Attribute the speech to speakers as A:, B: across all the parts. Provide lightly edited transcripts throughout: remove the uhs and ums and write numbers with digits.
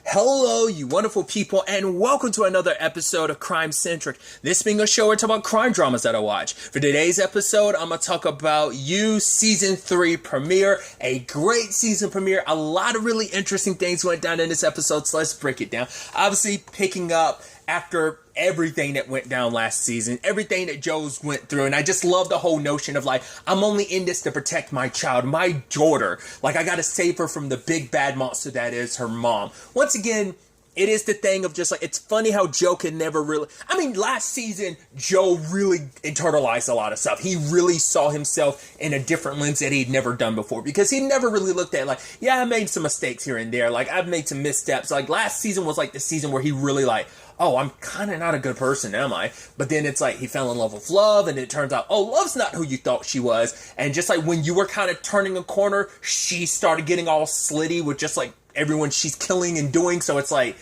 A: Hello, you wonderful people, and welcome to another episode of Crime Centric. This being a show where I talk about crime dramas that I watch. For today's episode, I'm going to talk about You Season 3 premiere, a great season premiere. A lot of really interesting things went down in this episode, so let's break it down. Obviously, picking up after everything that went down last season, everything that Joe's went through, and I just love the whole notion of like, I'm only in this to protect my child, my daughter. Like, I gotta save her from the big bad monster that is her mom. Once again, it is the thing of just like, it's funny how Joe can never really, last season, Joe really internalized a lot of stuff. He really saw himself in a different lens that he'd never done before, because he never really looked at like, yeah, I made some mistakes here and there. Like, I've made some missteps. Like, last season was like the season where he really like, oh, I'm kind of not a good person, am I? But then it's like he fell in love with love, and it turns out, oh, love's not who you thought she was. And just like when you were kind of turning a corner, she started getting all slitty with just like everyone she's killing and doing. So it's like,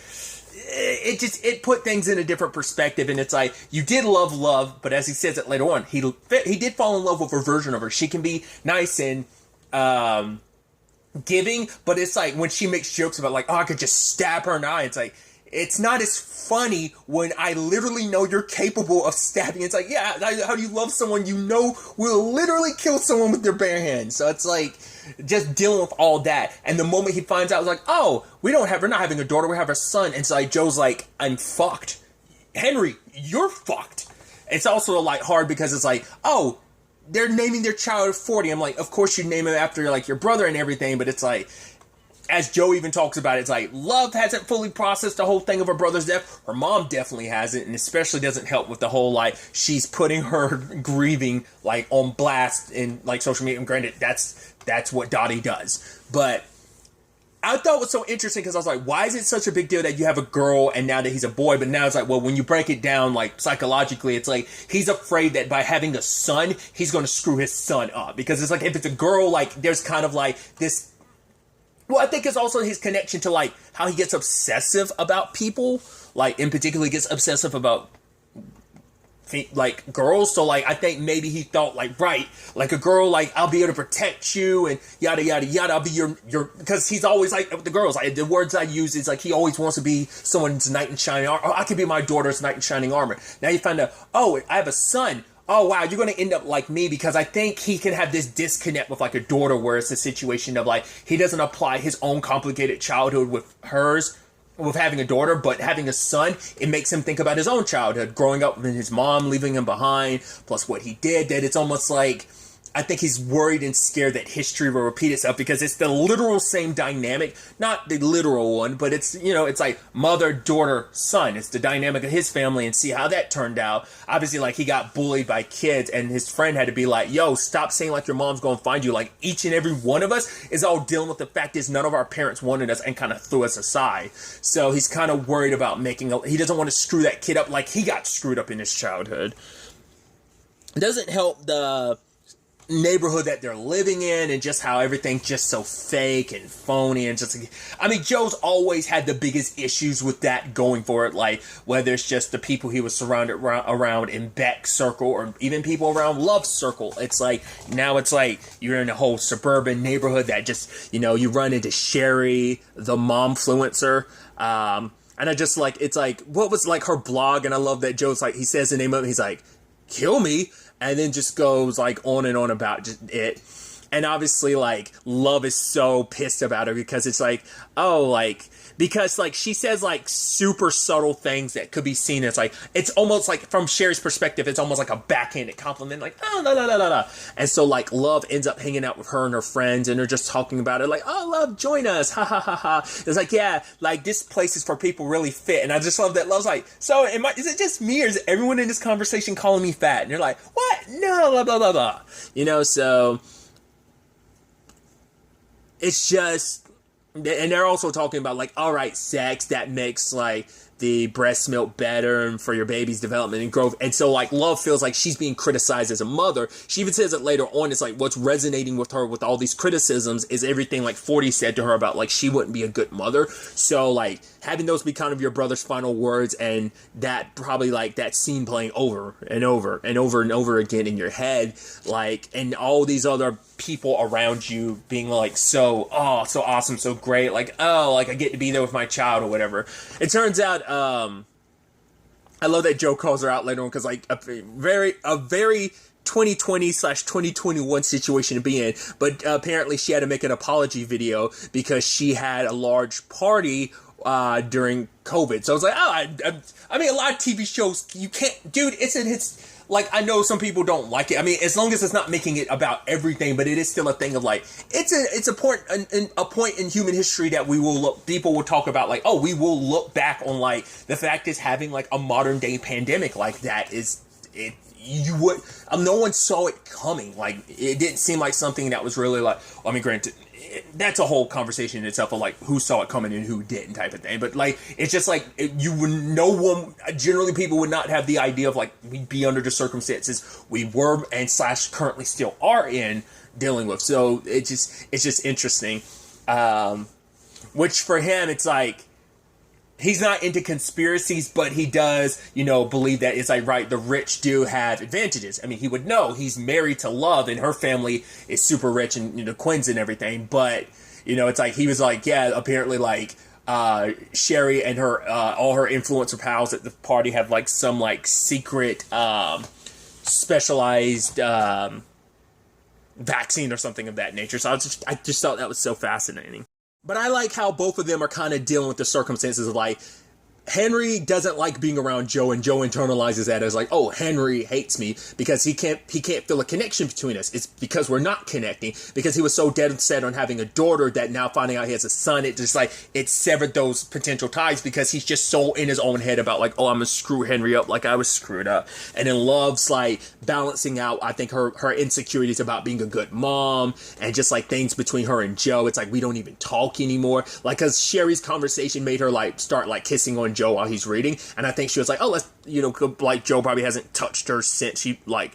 A: it put things in a different perspective. And it's like, you did love, but as he says it later on, he did fall in love with a version of her. She can be nice and giving, but it's like when she makes jokes about like, oh, I could just stab her in the eye. It's like, it's not as funny when I literally know you're capable of stabbing. It's like, yeah, how do you love someone you know will literally kill someone with their bare hands? So it's like, just dealing with all that. And the moment he finds out, it's like, oh, we're not having a daughter, we have a son. And so like, Joe's like, I'm fucked. Henry, you're fucked. It's also like hard because it's like, oh, they're naming their child 40. I'm like, of course you name him after like your brother and everything, but it's like, as Joe even talks about it, it's like, love hasn't fully processed the whole thing of her brother's death. Her mom definitely hasn't, and especially doesn't help with the whole, like, she's putting her grieving, like, on blast in, like, social media. And granted, that's what Dottie does. But I thought it was so interesting because I was like, why is it such a big deal that you have a girl and now that he's a boy? But now it's like, well, when you break it down, like, psychologically, it's like, he's afraid that by having a son, he's going to screw his son up. Because it's like, if it's a girl, like, there's kind of, like, this... Well, I think it's also his connection to, like, how he gets obsessive about people. Like, in particular, he gets obsessive about, like, girls. So, like, I think maybe he thought, like, right, like, a girl, like, I'll be able to protect you and yada, yada, yada. I'll be your, because he's always, like, with the girls, like, the words I use is, like, he always wants to be someone's knight in shining armor. Or I could be my daughter's knight in shining armor. Now you find out, oh, I have a son. Oh, wow, you're going to end up like me, because I think he can have this disconnect with, like, a daughter where it's a situation of, like, he doesn't apply his own complicated childhood with hers, with having a daughter, but having a son, it makes him think about his own childhood, growing up with his mom leaving him behind, plus what he did, that it's almost like, I think he's worried and scared that history will repeat itself, because it's the literal same dynamic, not the literal one, but it's, you know, it's like mother, daughter, son. It's the dynamic of his family, and see how that turned out. Obviously, like, he got bullied by kids, and his friend had to be like, yo, stop saying like your mom's gonna find you. Like, each and every one of us is all dealing with the fact is none of our parents wanted us and kind of threw us aside. So he's kind of worried about he doesn't want to screw that kid up like he got screwed up in his childhood. It doesn't help the neighborhood that they're living in, and just how everything's just so fake and phony, and just, I mean, Joe's always had the biggest issues with that going for it, like, whether it's just the people he was surrounded around in Beck's circle, or even people around Love's circle. It's like, now it's like, you're in a whole suburban neighborhood that just, you know, you run into Sherry, the momfluencer, and I just, like, it's like, what was, like, her blog, and I love that Joe's, like, he says the name of it, he's like, kill me, and then just goes, like, on and on about it. And obviously, like, Love is so pissed about her, because it's like, oh, like, because, like, she says, like, super subtle things that could be seen as, like, it's almost like, from Sherry's perspective, it's almost like a backhanded compliment, like, oh, la, la, la, la, la. And so, like, Love ends up hanging out with her and her friends, and they're just talking about it, like, oh, Love, join us, ha, ha, ha, ha. It's like, yeah, like, this place is for people really fit. And I just love that Love's like, so, is it just me, or is everyone in this conversation calling me fat? And you're like, what? No, blah, blah, blah, blah. You know, so it's just, and they're also talking about, like, all right, sex, that makes, like, the breast milk better and for your baby's development and growth. And so, like, Love feels like she's being criticized as a mother. She even says it later on. It's like, what's resonating with her with all these criticisms is everything, like, 40 said to her about, like, she wouldn't be a good mother. So, like, having those be kind of your brother's final words, and that probably, like, that scene playing over and over and over and over again in your head, like, and all these other people around you being like, so awesome, so great. Like, oh, like I get to be there with my child or whatever. It turns out, I love that Joe calls her out later on because like a very 2020/2021 situation to be in. But apparently she had to make an apology video because she had a large party during COVID. So I was like, I mean, a lot of TV shows, you can't, dude, it's like, I know some people don't like it. I mean, as long as it's not making it about everything, but it is still a thing of like, it's a point in human history that people will talk about, like, oh, we will look back on, like, the fact is having like a modern day pandemic like that is, no one saw it coming. Like, it didn't seem like something that was really like, I mean, granted, that's a whole conversation in itself of like who saw it coming and who didn't type of thing. But like, it's just like generally people would not have the idea of like we'd be under the circumstances we were and / currently still are in dealing with. So it's just interesting. Which for him, it's like, he's not into conspiracies, but he does, believe that it's like, right, the rich do have advantages. I mean, he would know he's married to Love and her family is super rich and, Quinn's and everything. But, it's like, he was like, yeah, apparently like, Sherry and her, all her influencer pals at the party have like some like secret, specialized, vaccine or something of that nature. So I just thought that was so fascinating. But I like how both of them are kind of dealing with the circumstances of like, Henry doesn't like being around Joe, and Joe internalizes that as like, oh, Henry hates me because he can't feel a connection between us. It's because we're not connecting, because he was so dead set on having a daughter that now finding out he has a son, it just like, it severed those potential ties because he's just so in his own head about like, oh, I'm gonna screw Henry up like I was screwed up. And then Love's like balancing out, I think, her insecurities about being a good mom and just like things between her and Joe. It's like, we don't even talk anymore. Like, cause Sherry's conversation made her like start like kissing on Joe while he's reading, and I think she was like, oh, let's, like, Joe probably hasn't touched her since he found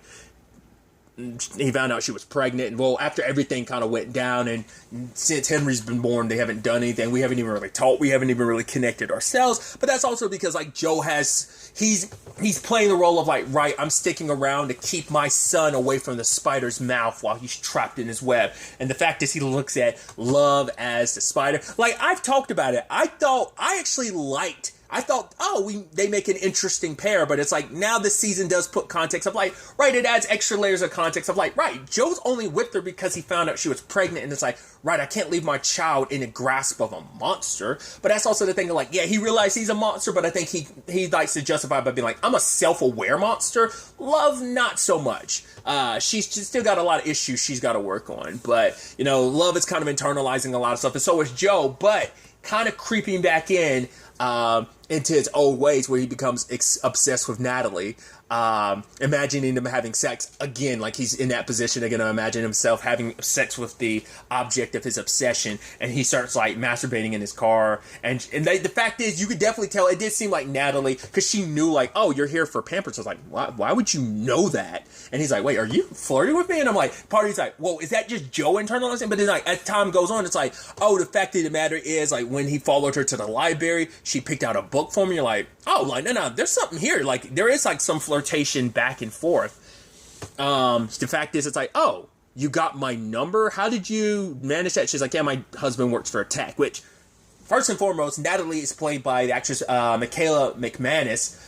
A: out she was pregnant. And well, after everything kind of went down, and since Henry's been born, they haven't done anything. We haven't even really talked. We haven't even really connected ourselves. But that's also because like Joe he's playing the role of like, right, I'm sticking around to keep my son away from the spider's mouth while he's trapped in his web. And the fact is, he looks at Love as the spider. Like, I've talked about it. I thought, they make an interesting pair, but it's like, now this season does put context of like, right, it adds extra layers of context of like, right, Joe's only with her because he found out she was pregnant, and it's like, right, I can't leave my child in the grasp of a monster. But that's also the thing of like, yeah, he realized he's a monster, but I think he likes to justify by being like, I'm a self-aware monster. Love, not so much. She's still got a lot of issues she's got to work on, but, Love is kind of internalizing a lot of stuff, and so is Joe, but kind of creeping back into his old ways where he becomes obsessed with Natalie, imagining them having sex again. Like, he's in that position again to imagine himself having sex with the object of his obsession, and he starts like masturbating in his car, and the fact is, you could definitely tell it did seem like Natalie, because she knew like, oh, you're here for Pampers. I was like, why would you know that? And he's like, wait, are you flirting with me? And I'm like, part of he's like, well, is that just Joe internalizing? But then like, as time goes on, it's like, oh, the fact of the matter is, like, when he followed her to the library, she picked out a book for me. You're like, oh, like, no, there's something here. Like, there is like some flirtation back and forth. The fact is, it's like, oh, you got my number? How did you manage that? She's like, yeah, my husband works for Attack, which, first and foremost, Natalie is played by the actress Michaela McManus.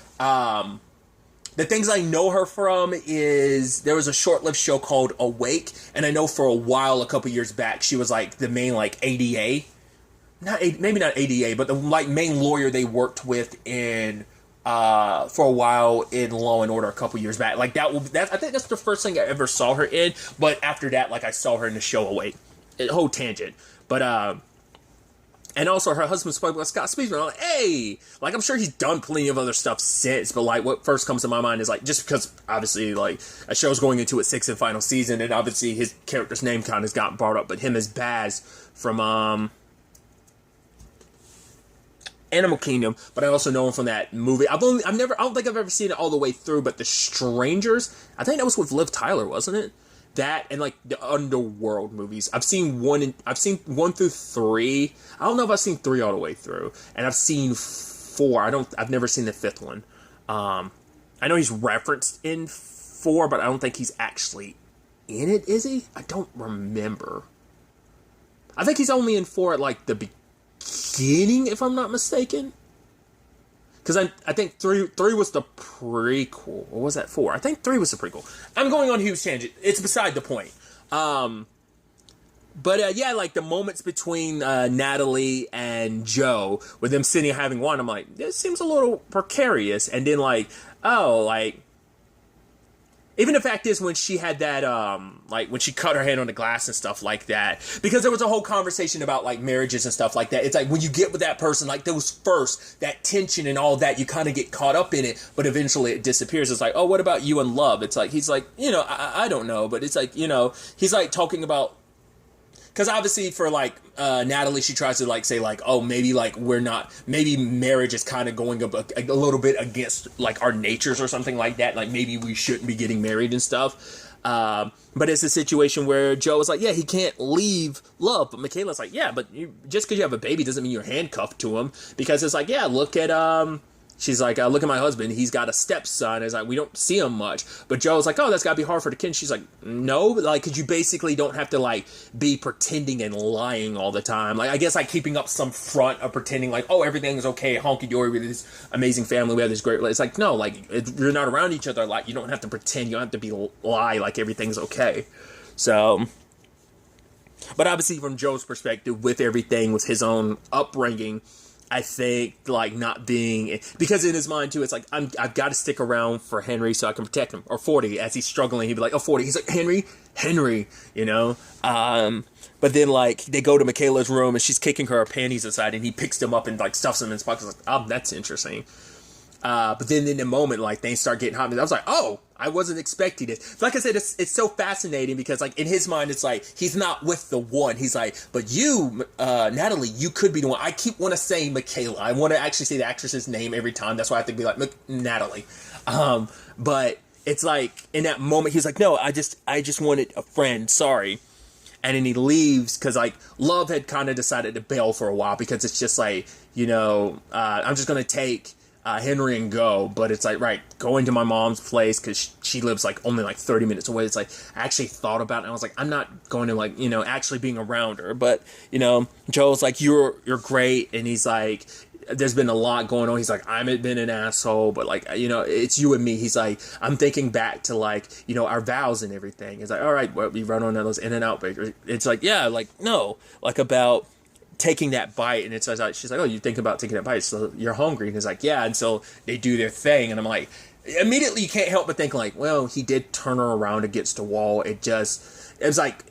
A: The things I know her from is there was a short-lived show called Awake, and I know for a while, a couple years back, she was like the main like ADA. Maybe not ADA, but the like main lawyer they worked with in for a while in Law and Order a couple years back. Like, I think that's the first thing I ever saw her in. But after that, like, I saw her in the show Awake. A whole tangent, but and also her husband's played by Scott Speedman. I'm like, hey, like, I'm sure he's done plenty of other stuff since, but like, what first comes to my mind is like, just because obviously like a show's going into its 6th and final season, and obviously his character's name kind of has gotten brought up, but him as Baz from Animal Kingdom, but I also know him from that movie. I don't think I've ever seen it all the way through, but The Strangers, I think that was with Liv Tyler, wasn't it? That and like the Underworld movies. I've seen 1 through 3. I don't know if I've seen 3 all the way through, and I've seen 4. I've never seen the 5th one. I know he's referenced in 4, but I don't think he's actually in it. Is he? I don't remember. I think he's only in 4 at like the beginning, if I'm not mistaken. Because I think 3 was the prequel. Or was that 4? I think 3 was the prequel. I'm going on a huge tangent. It's beside the point. But yeah, like the moments between Natalie and Joe, with them sitting and having wine, I'm like, this seems a little precarious. And then like, oh, like, even the fact is when she had that, like when she cut her hand on the glass and stuff like that, because there was a whole conversation about like marriages and stuff like that. It's like when you get with that person, like those first, that tension and all that, you kind of get caught up in it, but eventually it disappears. It's like, oh, what about you and love? It's like, he's like, you know, I don't know, but it's like, you know, he's like talking about, because obviously for like Natalie, she tries to like say like, oh, maybe like we're not, maybe marriage is kind of going a little bit against like our natures or something like that. Like maybe we shouldn't be getting married and stuff. But it's a situation where Joe is like, yeah, he can't leave love. But Michaela's like, yeah, but just because you have a baby doesn't mean you're handcuffed to him. Because it's like, yeah, look at she's like, look at my husband. He's got a stepson. It's like, we don't see him much. But Joe's like, oh, that's got to be hard for the kid. She's like, no, like, because you basically don't have to, like, be pretending and lying all the time. Like, I guess, like, keeping up some front of pretending, like, oh, everything is okay, honky-dory with this amazing family. We have this great... It's like, no, like, you're not around each other. Like, you don't have to pretend. You don't have to lie like everything's okay. So... But obviously, from Joe's perspective, with everything, with his own upbringing... I think, like, not being... Because in his mind, too, it's like, I've got to stick around for Henry so I can protect him. Or 40, as he's struggling, he'd be like, oh, 40. He's like, Henry, you know? But then, like, they go to Michaela's room, and she's kicking her panties aside, and he picks them up and, like, stuffs them in his pockets. Like, oh, that's interesting. But then in the moment, like, things start getting hot. I was like, oh, I wasn't expecting this. Like I said, it's so fascinating because, like, in his mind, it's like, he's not with the one. He's like, but you, Natalie, you could be the one. I keep want to say Michaela. I want to actually say the actress's name every time. That's why I have to be like, Natalie. But it's like, in that moment, he's like, no, I just wanted a friend. Sorry. And then he leaves because, like, Love had kind of decided to bail for a while because it's just like, you know, I'm just going to take... Henry and go, but it's like, right, going to my mom's place because she lives like only like 30 minutes away. It's like, I actually thought about it and I was like, I'm not going to, like, you know, actually being around her. But, you know, Joel's like, you're great, and he's like, there's been a lot going on. He's like, I've been an asshole, but, like, you know, it's you and me. He's like, I'm thinking back to, like, you know, our vows and everything. It's like, all right, well, we run on those In-N-Out Bakery. It's like, yeah, like, no, like, about taking that bite, and it's like, she's like, oh, you think about taking that bite, so you're hungry. And he's like, yeah. And so they do their thing, and I'm like, immediately you can't help but think like, well, he did turn her around against the wall. It was like,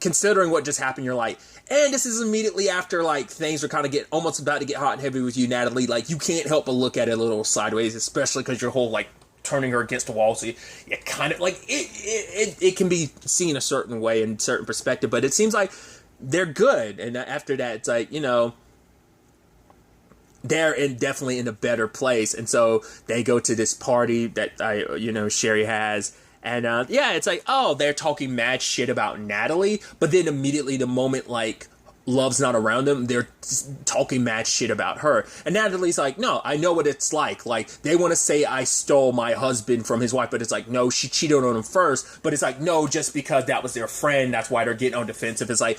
A: considering what just happened, you're like, and this is immediately after, like, things are kind of almost about to get hot and heavy with you, Natalie. Like, you can't help but look at it a little sideways, especially because your whole, like, turning her against the wall, so you kind of, like, it can be seen a certain way in certain perspective, but it seems like they're good, and after that, it's like, you know, they're definitely in a better place, and so they go to this party that Sherry has, and yeah, it's like, oh, they're talking mad shit about Natalie, but then immediately the moment, like, Love's not around them, they're talking mad shit about her. And Natalie's like, no, I know what it's like. Like, they want to say I stole my husband from his wife, but it's like, no, she cheated on him first. But it's like, no, just because that was their friend, that's why they're getting on defensive. It's like,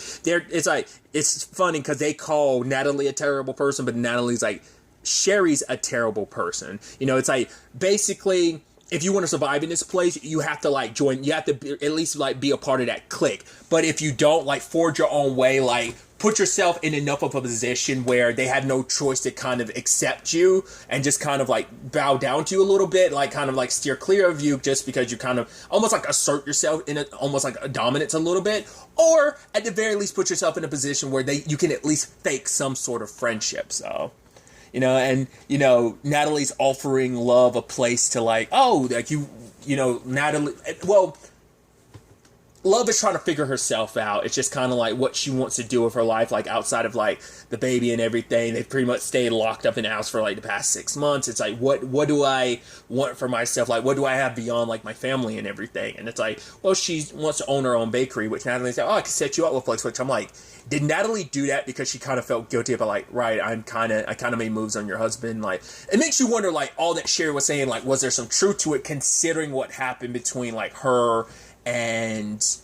A: it's funny because they call Natalie a terrible person, but Natalie's like, Sherry's a terrible person. You know, it's like, basically, if you want to survive in this place, you have to, like, join, you have to at least, like, be a part of that clique. But if you don't, like, forge your own way, like, put yourself in enough of a position where they have no choice to kind of accept you and just kind of, like, bow down to you a little bit, like, kind of, like, steer clear of you just because you kind of almost, like, assert yourself in almost like a dominance a little bit, or at the very least put yourself in a position where you can at least fake some sort of friendship. So, you know, and, you know, Natalie's offering Love a place to, like, oh, like, you know, Natalie, well, Love is trying to figure herself out. It's just kind of like what she wants to do with her life, like, outside of, like, the baby and everything. They've pretty much stayed locked up in the house for, like, the past 6 months. It's like, what do I want for myself? Like, what do I have beyond, like, my family and everything? And it's like, well, she wants to own her own bakery, which Natalie's like, oh, I can set you up with Flex, which I'm like, did Natalie do that because she kind of felt guilty about, like, right, I kind of made moves on your husband? Like, it makes you wonder, like, all that Sherry was saying, like, was there some truth to it, considering what happened between, like, her and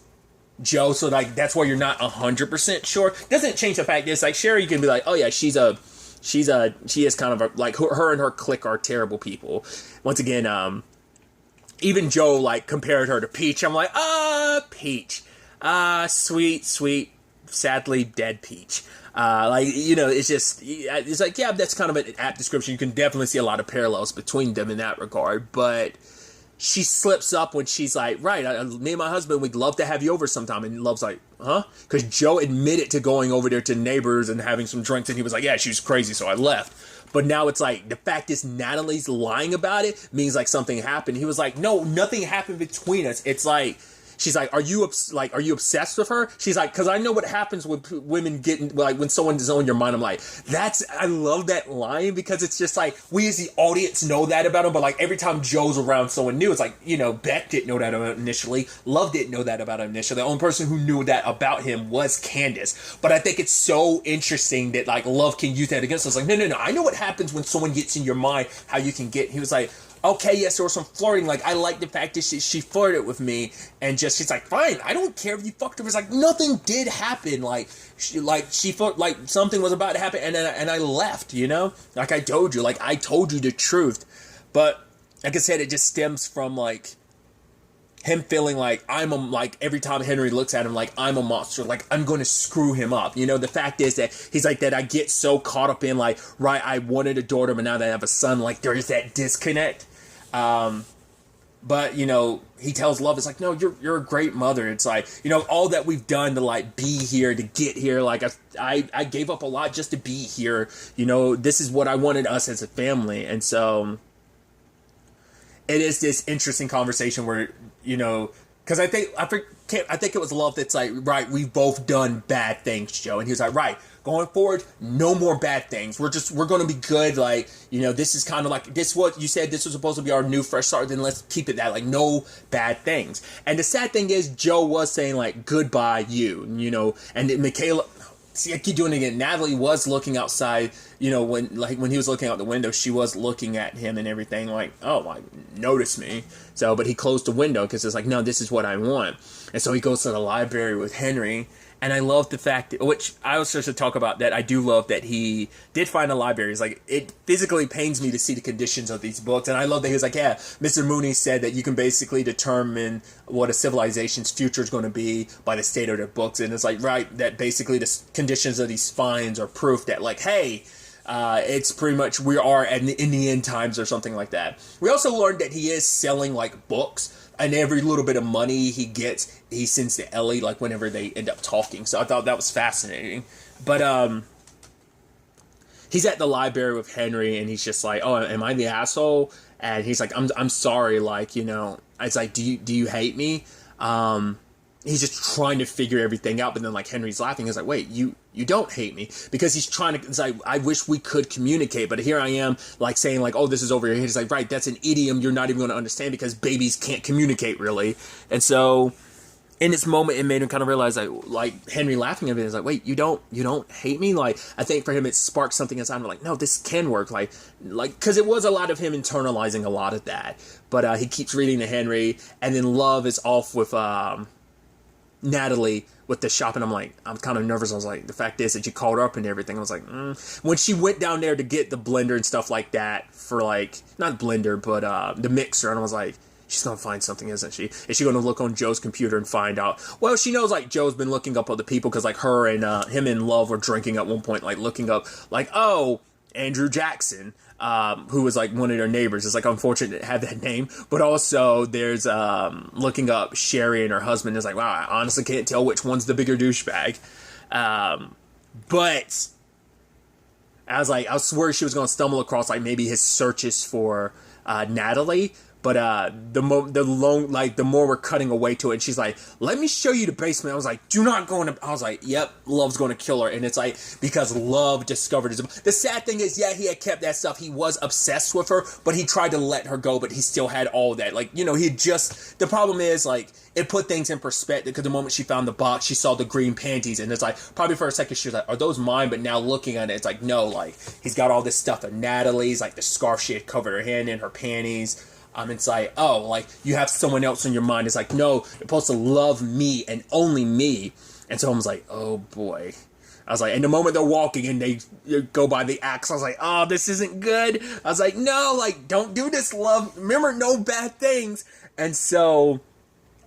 A: Joe, so like that's why you're not 100% sure. Doesn't change the fact that it's like Sherry, you can be like, oh yeah, she is kind of a, like her and her clique are terrible people. Once again, even Joe like compared her to Peach. I'm like, Peach, sweet, sadly dead Peach. Like, you know, it's like, yeah, that's kind of an apt description. You can definitely see a lot of parallels between them in that regard, but she slips up when she's like, right, me and my husband, we'd love to have you over sometime. And Love's like, huh? Because Joe admitted to going over there to neighbors and having some drinks, and he was like, yeah, she was crazy, so I left. But now it's like, the fact is Natalie's lying about it means like something happened. He was like, no, nothing happened between us. It's like, she's like, are you obsessed with her? She's like, because I know what happens with women getting, like, when someone is on your mind. I'm like, I love that line, because it's just like, we as the audience know that about him, but like every time Joe's around someone new, it's like, you know, Beck didn't know that about him initially. Love didn't know that about him initially. The only person who knew that about him was Candace. But I think it's so interesting that like Love can use that against us. Like, no, I know what happens when someone gets in your mind, how you can get, he was like, okay, yes, there was some flirting. Like, I like the fact that she flirted with me, and just, she's like, fine, I don't care if you fucked her. It's like, nothing did happen. Like, she felt like something was about to happen, and I left, you know? Like I told you, the truth. But, like I said, it just stems from, like, him feeling like every time Henry looks at him, like, I'm a monster, like, I'm going to screw him up. You know, the fact is that he's like, that I get so caught up in, like, right, I wanted a daughter, but now that I have a son, like, there is that disconnect. But, you know, he tells Love, it's like, no, you're a great mother. It's like, you know, all that we've done to, like, be here, to get here, like, I gave up a lot just to be here. You know, this is what I wanted us as a family. And so it is this interesting conversation where, you know, because I think it was Love that's like, right, we've both done bad things, Joe. And he was like, right, going forward, no more bad things. We're going to be good. Like, you know, this is kind of like, this what you said, this was supposed to be our new fresh start. Then let's keep it that, like, no bad things. And the sad thing is, Joe was saying, like, goodbye, you know, and Michaela, see, I keep doing it again. Natalie was looking outside, you know, when he was looking out the window, she was looking at him and everything, like, oh, like, notice me. So, but he closed the window because it's like, no, this is what I want. And so he goes to the library with Henry. And I love the fact that, which I was supposed to talk about, that I do love that he did find a library. It's like, it physically pains me to see the conditions of these books. And I love that he was like, yeah, Mr. Mooney said that you can basically determine what a civilization's future is going to be by the state of their books. And it's like, right, that basically the conditions of these spines are proof that, like, hey, it's pretty much, we are in the end times or something like that. We also learned that he is selling, like, books. And every little bit of money he gets, he sends to Ellie, like, whenever they end up talking. So I thought that was fascinating. But, he's at the library with Henry, and he's just like, oh, am I the asshole? And he's like, I'm sorry, like, you know, it's like, do you hate me? He's just trying to figure everything out, but then, like, Henry's laughing. He's like, wait, you don't hate me, because he's trying to, it's like, I wish we could communicate, but here I am, like, saying, like, oh, this is over here. He's like, right, that's an idiom you're not even going to understand, because babies can't communicate, really. And so in this moment, it made him kind of realize, like Henry laughing at it is like, wait, you don't hate me? Like, I think for him, it sparked something inside him, like, no, this can work. Like, because it was a lot of him internalizing a lot of that. But he keeps reading to Henry, and then Love is off with Natalie with the shop, and I'm kind of nervous. I was like, the fact is that you called her up and everything. I was like, when she went down there to get the blender and stuff like that for, like, not blender, but the mixer, and I was like, she's gonna find something, isn't she? Is she gonna look on Joe's computer and find out? Well, she knows, like, Joe's been looking up other people, because, like, her and him and Love were drinking at one point, like, looking up, like, oh, Andrew Jackson, who was, like, one of their neighbors. It's, like, unfortunate to have that name. But also, there's looking up Sherry and her husband. Is like, wow, I honestly can't tell which one's the bigger douchebag. But I was like, I swear she was going to stumble across, like, maybe his searches for Natalie. But the more we're cutting away to it, and she's like, let me show you the basement. I was like, do not go in the... I was like, yep, Love's going to kill her. And it's like, because Love discovered his... The sad thing is, yeah, he had kept that stuff. He was obsessed with her, but he tried to let her go, but he still had all that. Like, you know, he just... The problem is, like, it put things in perspective, because the moment she found the box, she saw the green panties, and it's like, probably for a second, she was like, are those mine? But now looking at it, it's like, no, like, he's got all this stuff of Natalie's, like, the scarf she had covered her hand in, her panties. It's like, oh, like, you have someone else in your mind. It's like, no, you're supposed to love me and only me. And so I was like, oh, boy. I was like, and the moment they're walking and they go by the axe, I was like, oh, this isn't good. I was like, no, like, don't do this, love. Remember, no bad things. And so,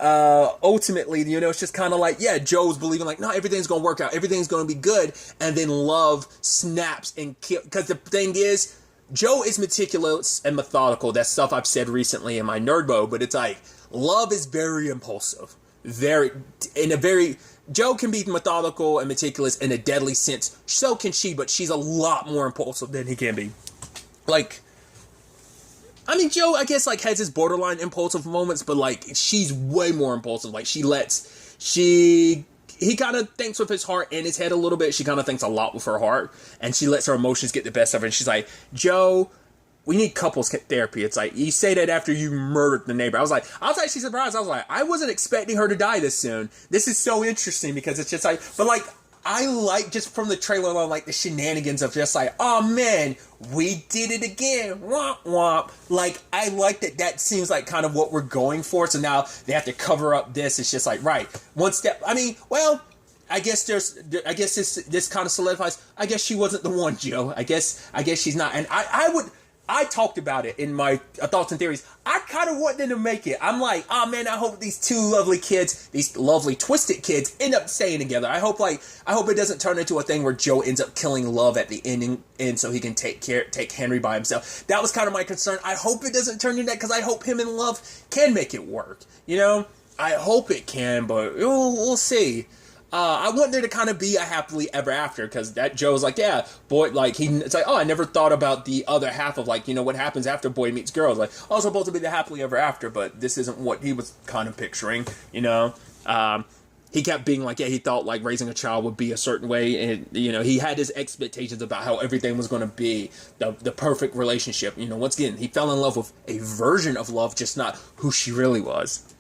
A: ultimately, you know, it's just kind of like, yeah, Joe's believing like, no, everything's going to work out. Everything's going to be good. And then love snaps and kills. Because the thing is, Joe is meticulous and methodical. That's stuff I've said recently in my nerd mode, but it's like, love is very impulsive. Joe can be methodical and meticulous in a deadly sense. So can she, but she's a lot more impulsive than he can be. Like, I mean, Joe, I guess, like, has his borderline impulsive moments, but, like, she's way more impulsive. Like, he kind of thinks with his heart and his head a little bit. She kind of thinks a lot with her heart, and she lets her emotions get the best of her. And she's like, Joe, we need couples therapy. It's like, you say that after you murdered the neighbor. I was actually surprised. I was like, I wasn't expecting her to die this soon. This is so interesting because it's just like, but like, I like just from the trailer alone, like the shenanigans of just like, oh man, we did it again. Womp womp. Like, I like that seems like kind of what we're going for. So now they have to cover up this. It's just like, right. One step. I mean, well, I guess this kind of solidifies. I guess she wasn't the one, Joe. I guess she's not. And I talked about it in my thoughts and theories. I kind of want them to make it. I'm like, oh man, I hope these two lovely kids, these lovely twisted kids, end up staying together. I hope it doesn't turn into a thing where Joe ends up killing Love at the ending, and so he can take Henry by himself. That was kind of my concern. I hope it doesn't turn into that, because I hope him and Love can make it work. You know, I hope it can, but we'll see. I want there to kind of be a happily ever after, because that Joe's like, yeah, boy, like, it's like, oh, I never thought about the other half of, like, you know, what happens after boy meets girl. Like, oh, it's supposed to be the happily ever after, but this isn't what he was kind of picturing, you know. He kept being like, yeah, he thought, like, raising a child would be a certain way, and, you know, he had his expectations about how everything was going to be, the perfect relationship. You know, once again, he fell in love with a version of Love, just not who she really was.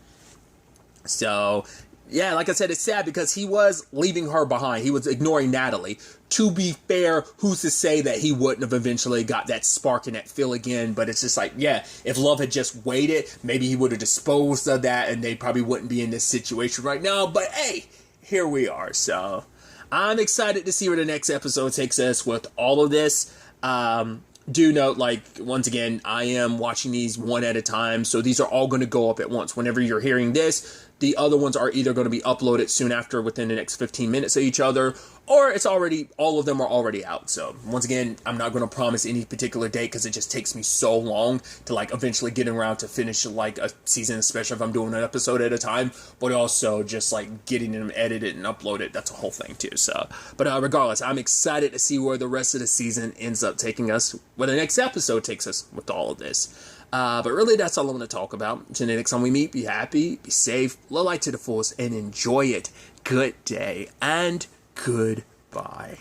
A: So, yeah, like I said, it's sad because he was leaving her behind. He was ignoring Natalie. To be fair, who's to say that he wouldn't have eventually got that spark and that feel again? But it's just like, yeah, if Love had just waited, maybe he would have disposed of that and they probably wouldn't be in this situation right now. But hey, here we are. So I'm excited to see where the next episode takes us with all of this. Do note, like, once again, I am watching these one at a time, so these are all going to go up at once. Whenever you're hearing this, the other ones are either going to be uploaded soon after, within the next 15 minutes of each other, or all of them are already out. So, once again, I'm not going to promise any particular date, because it just takes me so long to, like, eventually get around to finish, like, a season, especially if I'm doing an episode at a time, but also just, like, getting them edited and uploaded. That's a whole thing, too. So, but regardless, I'm excited to see where the rest of the season ends up taking us, where the next episode takes us with all of this. But really, that's all I'm going to talk about. Until the next time we meet, be happy, be safe, live life to the fullest, and enjoy it. Good day, and goodbye.